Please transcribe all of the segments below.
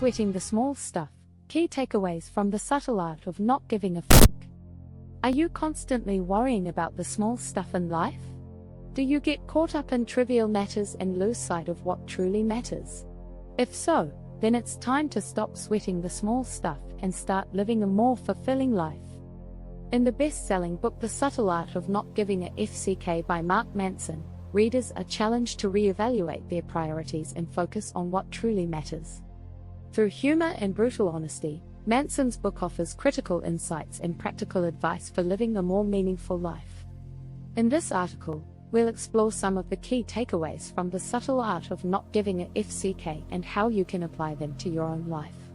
sweating the small stuff. Key takeaways from the subtle art of not giving a fuck. Are you constantly worrying about the small stuff in life? Do you get caught up in trivial matters and lose sight of what truly matters? If so, then it's time to stop sweating the small stuff and start living a more fulfilling life. In the best-selling book The Subtle Art of Not Giving a FCK by Mark Manson, readers are challenged to re-evaluate their priorities and focus on what truly matters. Through humor and brutal honesty, Manson's book offers critical insights and practical advice for living a more meaningful life. In this article, we'll explore some of the key takeaways from The Subtle Art of Not Giving a FCK and how you can apply them to your own life.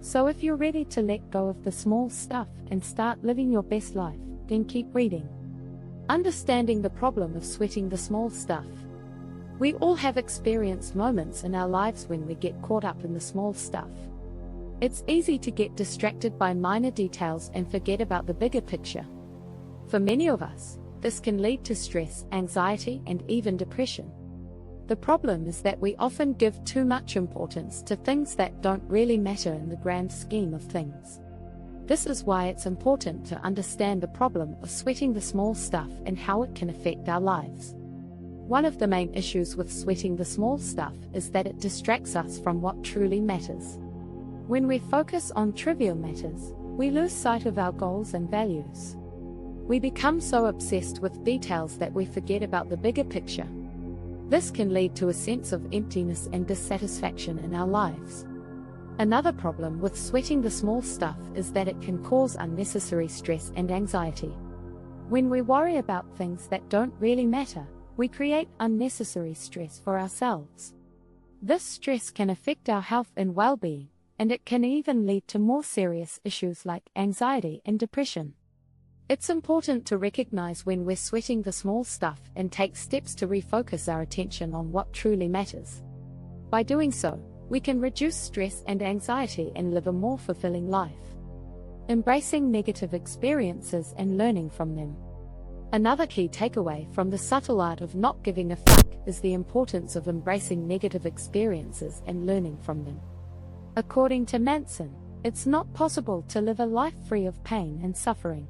So if you're ready to let go of the small stuff and start living your best life, then keep reading. Understanding the problem of sweating the small stuff. We all have experienced moments in our lives when we get caught up in the small stuff. It's easy to get distracted by minor details and forget about the bigger picture. For many of us, this can lead to stress, anxiety, and even depression. The problem is that we often give too much importance to things that don't really matter in the grand scheme of things. This is why it's important to understand the problem of sweating the small stuff and how it can affect our lives. One of the main issues with sweating the small stuff is that it distracts us from what truly matters. When we focus on trivial matters, we lose sight of our goals and values. We become so obsessed with details that we forget about the bigger picture. This can lead to a sense of emptiness and dissatisfaction in our lives. Another problem with sweating the small stuff is that it can cause unnecessary stress and anxiety. When we worry about things that don't really matter, we create unnecessary stress for ourselves. This stress can affect our health and well-being, and it can even lead to more serious issues like anxiety and depression. It's important to recognize when we're sweating the small stuff and take steps to refocus our attention on what truly matters. By doing so, we can reduce stress and anxiety and live a more fulfilling life. Embracing negative experiences and learning from them. Another key takeaway from The Subtle Art of Not Giving a Fuck is the importance of embracing negative experiences and learning from them. According to Manson, it's not possible to live a life free of pain and suffering.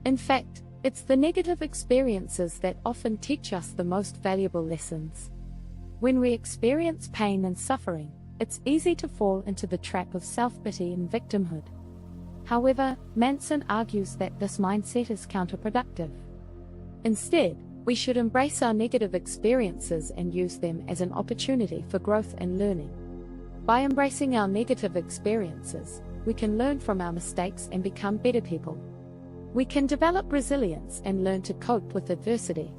In fact, it's the negative experiences that often teach us the most valuable lessons. When we experience pain and suffering, it's easy to fall into the trap of self-pity and victimhood. However, Manson argues that this mindset is counterproductive. Instead, we should embrace our negative experiences and use them as an opportunity for growth and learning. By embracing our negative experiences, we can learn from our mistakes and become better people. We can develop resilience and learn to cope with adversity.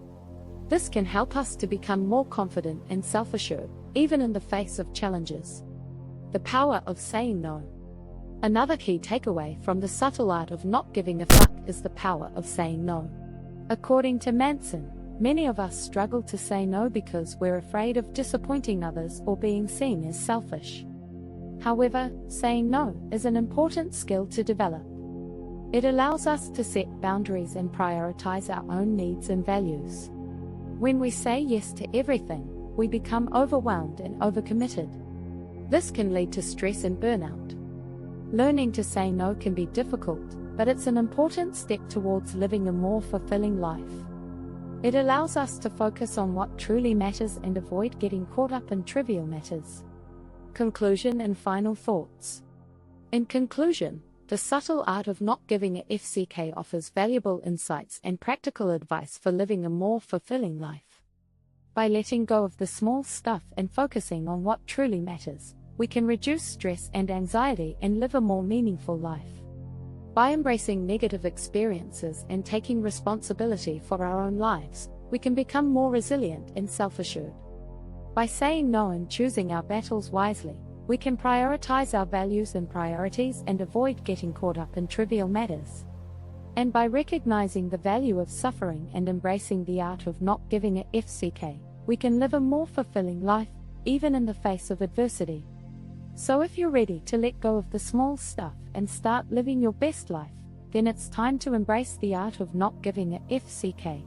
This can help us to become more confident and self-assured, even in the face of challenges. The power of saying no. Another key takeaway from The Subtle Art of Not Giving a Fuck is the power of saying no. According to Manson, many of us struggle to say no because we're afraid of disappointing others or being seen as selfish. However, saying no is an important skill to develop. It allows us to set boundaries and prioritize our own needs and values. When we say yes to everything, we become overwhelmed and overcommitted. This can lead to stress and burnout. Learning to say no can be difficult, but it's an important step towards living a more fulfilling life. It allows us to focus on what truly matters and avoid getting caught up in trivial matters. Conclusion and final thoughts. In conclusion, The Subtle Art of Not Giving a FCK offers valuable insights and practical advice for living a more fulfilling life. By letting go of the small stuff and focusing on what truly matters, we can reduce stress and anxiety and live a more meaningful life. By embracing negative experiences and taking responsibility for our own lives, we can become more resilient and self-assured. By saying no and choosing our battles wisely, we can prioritize our values and priorities and avoid getting caught up in trivial matters. And by recognizing the value of suffering and embracing the art of not giving a FCK, we can live a more fulfilling life, even in the face of adversity. So if you're ready to let go of the small stuff and start living your best life, then it's time to embrace the art of not giving a FCK.